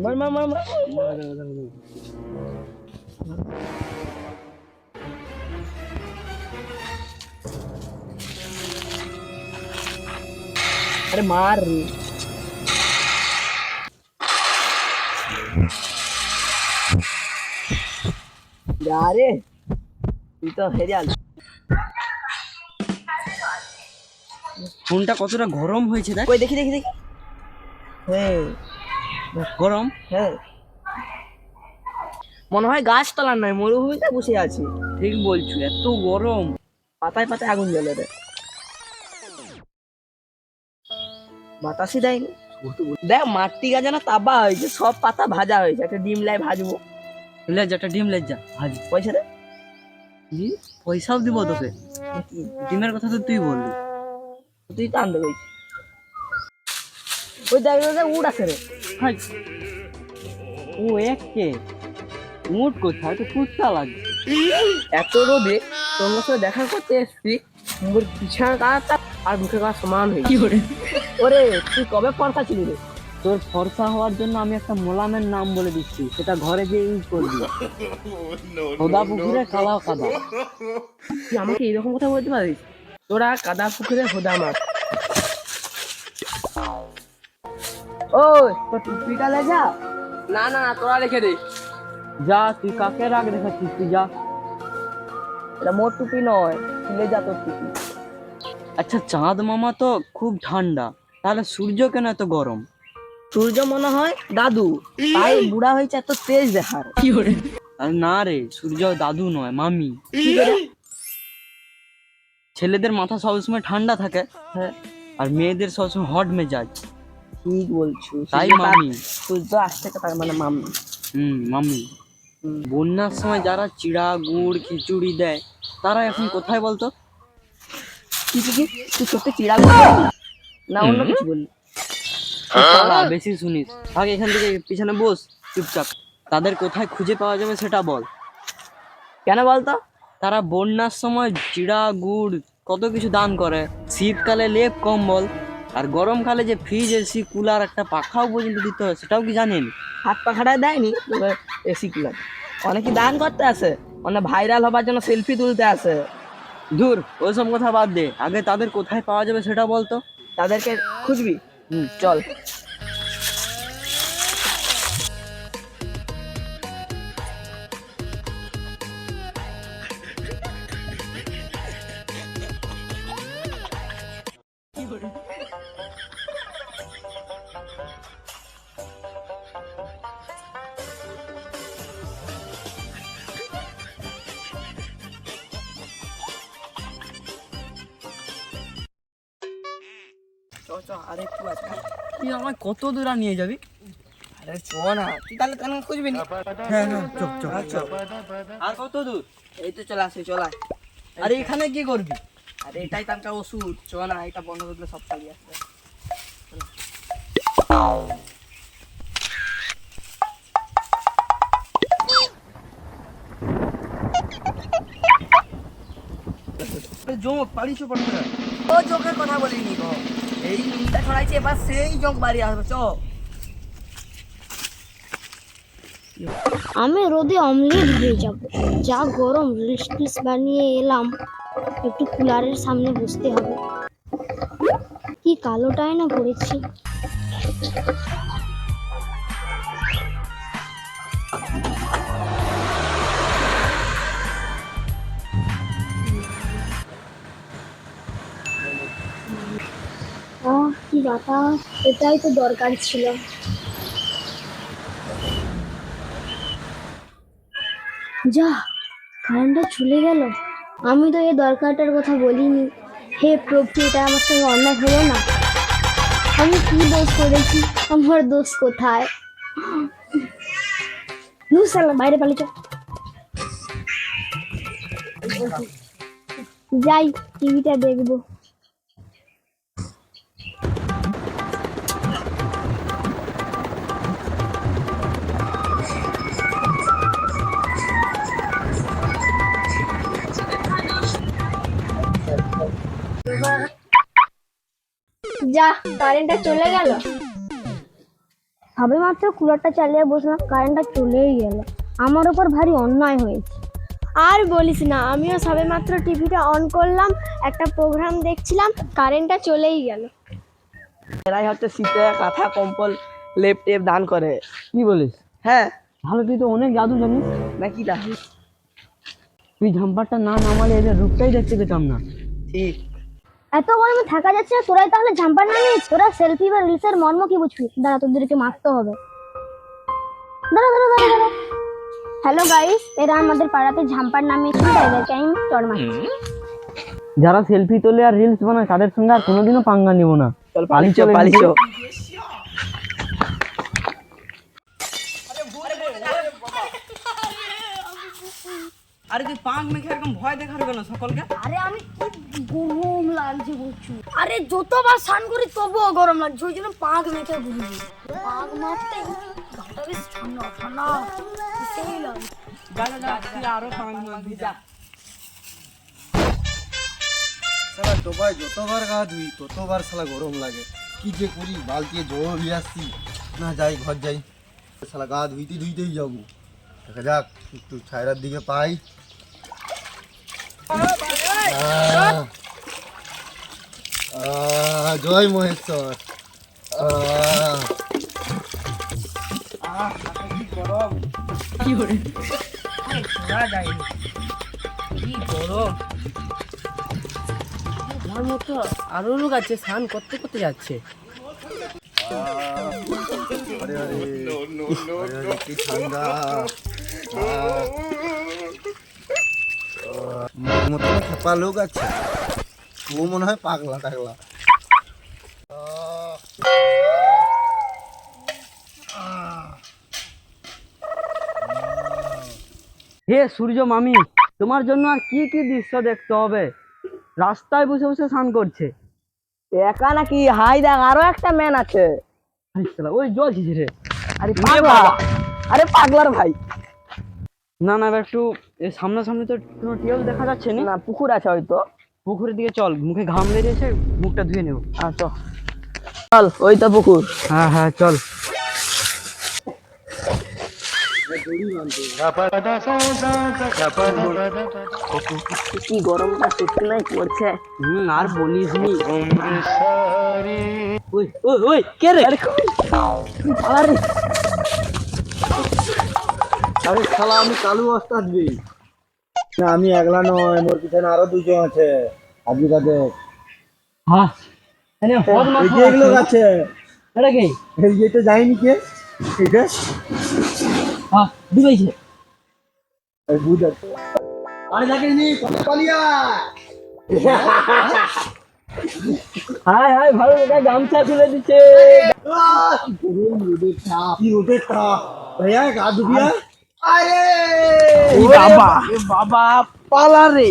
মার মার মার মার। আরে মার রে। যা রে, তুই তো হেরে আলি। ফোনটা কতটা গরম হয়েছে দেখ। ওই দেখি দেখি দেখি। হ্যাঁ গরম? হ্যাঁ, মনে হয় গাছ তলার নয়, মরুভূমিতে বসে আছি। ঠিক বলছো, এত গরম। পাতায় পাতায় আগুন জ্বলে রে, বাতাসই দেয়নি। দেখ মাটি গাছে না তাবা হয়েছে, সব পাতা ভাজা হয়েছে। একটা ডিম লাই ভাজবো। একটা ডিম লেজ্জা ভাজি। পয়সা দে। কি? পয়সাও দিব তোকে? কি? ডিমের কথা তো তুই বললি। তুই তো আনতে বলছিস। ওই দেখ দেখ উড় আছে রে। হাই, ও একে উঠ কোথায়, তো কুত্তা লাগছে। এত রোদে তোমার সাথে দেখা করতে এসছি, মোর পিছানা কাটা আর মুখে কাটা সমান হয়ে গেছে। ওরে তুই কবে ফর্সা ছিলি রে? তোর ফর্সা হওয়ার জন্য আমি একটা মোলামের নাম বলে দিচ্ছি, সেটা ঘরে গিয়ে ইউজ করবি। খোদা পুকুরে কালা কাদা। তুই আমাকে এরকম কথা বলতে পারিস? তোরা কাদা পুকুরে হোদা মাছ। ওই তোর টুপিটা লে যা। না না না, তোরা রেখে দে। যা, তুই কাকে রাগ দেখাচ্ছিস, তুই যা। এটা মোর টুপি নয়, লে যা তোর টুপি। আচ্ছা, চাঁদ মামা তো খুব ঠান্ডা, তাহলে সূর্য কেন এত গরম? সূর্য মনে হয় দাদু, তাই বুড়া হয়েছে এত তেজ দেখার। আর না রে, সূর্য দাদু নয়, মামি। কি করে? ছেলেদের মাথা সবসময় ঠান্ডা থাকে, হ্যাঁ আর মেয়েদের সবসময় হট মেজাজ, ঠিক বলছো। তাই মামি। সূর্য আসছে তার মানে মামি। মামি। বন্যার সময় যারা চিড়া গুড় খিচুড়ি দেয়, তারা এখন কোথায় বলতো? কি কি কি? তুই সত্যি চিড়া না অন্য কিছু বললি? তারা বেশি শুনিস, আগে এখান থেকে পিছনে বস চুপচাপ। তাদের কোথায় খুঁজে পাওয়া যাবে সেটা বল। কেন বলতো? তারা বন্যার সময় চিড়া গুড় কত কিছু দান করে, শীতকালে লেপ কম্বল, আর গরমকালে যে ফ্রিজ এসি কুলার একটা পাখাও পর্যন্ত দিতে হয়, সেটাও কি জানেন? হাত পাখাটায় দেয়নি এসি কুলার। অনেকে দান করতে আসে, অনেক ভাইরাল হবার জন্য সেলফি তুলতে আসে। দূর, ওইসব কথা বাদ দে, আগে তাদের কোথায় পাওয়া যাবে সেটা বলতো। তাদেরকে খুঁজবি? চল। চ চ, আর একটু আছে। তুই আমায় কত দূর আর নিয়ে যাবি? আরে চ না, তুই তাহলে কেন খুঁজবি না? হ্যাঁ হ্যাঁ, চুপ চুপ। আর কত দূর? এই তো চলে আসে, চল আয়। আরে এখানে কি করবি? আরে এটাই তার ওষুধ, চ না, এটা বন্ধ করলে সব চালিয়ে আসবে। জমক পালিছ পড়তে। ও জোকের কথা বলিনি গো, এই নিমটা ছড়াইছে, এবার সেই জোক বাড়ি আসবে। চ। আমি রোদে অমলেট হয়ে যাব, যা গরম। রিলস বানিয়ে এলাম, একটু কুলারের সামনে বসতে হবে। কি কালোটাই না পড়েছি। কি বাতাস, এটাই তো দরকার ছিল। যা, কারেন্টটা চলে গেল। আমি তো এই দরকারটার কথা বলিনি। হে প্রভু, এটা আমার সঙ্গে অন্যায় হলো না? আমি কি দোষ করেছি? আমার দোষ কোথায়? বাইরে পালিয়ে চল। যাই, টিভিটা দেখবো। যা, কারেন্টটা চলে গেল। সবে মাত্র কুলারটা চালিয়ে বসলাম, কারেন্টটা চলেই গেল। আমার উপর ভারী অন্যায় হয়েছে। আর বলিস না, আমিও সবে মাত্র টিভিটা অন করলাম, একটা প্রোগ্রাম দেখছিলাম, কারেন্টটা চলেই গেল। এরাই হচ্ছে শীতে কাঁথা কম্বল লেপ টেপ দান করে। কি বলিস? হ্যাঁ, তাহলে তুই তো অনেক জাদু জানিস। নাকি না? তুই ঝাম্পারটা না নামালে এদের রূপটাই দেখতে পেতাম না। ঠিক। এত গরমে থাকা যাচ্ছে না, তোরাই তাহলে ঝাম্পার নামিস। তোরা সেলফি বা রিলসের মর্ম কি বুঝবি? দাঁড়া, তোদেরকে মারতে হবে। দাঁড়া দাঁড়া দাঁড়া দাঁড়া। হ্যালো গাইস, এরা আমাদের পাড়াতে ঝাম্পার নামিয়েছিল, এদেরকে আমি চড় মারছি। যারা সেলফি তোলে আর রিলস বানায় তাদের সঙ্গে আর কোনোদিনও পাঙ্গা নিব না। চল পালিচ পালিচ। আরে তুই পাঁক মেখে এরকম ভয় দেখার কেন সকলকে? আরে আমি কি গরম লাগছে বলছি। আরে যতবার স্নান করি তবুও গরম লাগছে, ওই জন্য পাক মেখে ঘুরি। পাক মারতে গাটা বেশ ঠান্ডা ঠান্ডা সেই লাগে। আরো পাঁক মারবি যা। সালা ডোবায় যতবার গা ধুই ততবার সালা গরম লাগে। কি যে করি, বালতিয়ে জল নিয়ে আসছি, না যাই ঘর যাই, সালা গা ধুইতেই যাবো। দেখা যাক একটু ছায়রার দিকে পাই। জয় মহেশ্বর। কি করে শোনা যায়নি, কি গরম। আমার মতো আরো লোক আছে স্নান করতে করতে যাচ্ছে। আরে আরে আরে কি ঠান্ডা। মতো খেপা লোক আছে, ও মনে হয় পাগলা টাগলা। হে সূর্য মামি, তোমার জন্য আর কি কি দৃশ্য দেখতে হবে। রাস্তায় বসে বসে স্নান করছে। একা নাকি? হাই দেখ, আরো একটা ম্যান আছে। আরে শালা, ওই জল ছিছে রে। আরে পাগলা, আরে পাগলার ভাই। না না, এবার একটু এই সামনাসামনি তো কোনো টিউব দেখা যাচ্ছে না। না, পুকুর আছে হয়তো। পুকুরের দিকে চল, মুখে ঘাম বেরিয়েছে, মুখটা ধুয়ে নেব। আচ্ছা চল, ওই তো পুকুর। হ্যাঁ হ্যাঁ চল। কি গরমটা সত্যি নাই পড়ছে। আর বলিস নি। ওই ওই ওই কে রে? আরে আরে আরে শালা আমি কালু ওস্তাদ বি। না আমি একলা নয়, মোর পিছনে আরো দুজন আছে। আজকে তাদের হ্যাঁ আরে হদ মাছ এগুলো আছে। এটা কি? এই তো যায়নি কে এটা? হ্যাঁ দিবাইছে। এই বুঝা আরে যাকেনি পালিয়া। হাই হাই, ভালো লোকা গামছা খুলে দিচ্ছে। কি রোদে তাপ ভাইয়া, গা ধুবিয়া। আরে বাবা, বাবা পালা রে।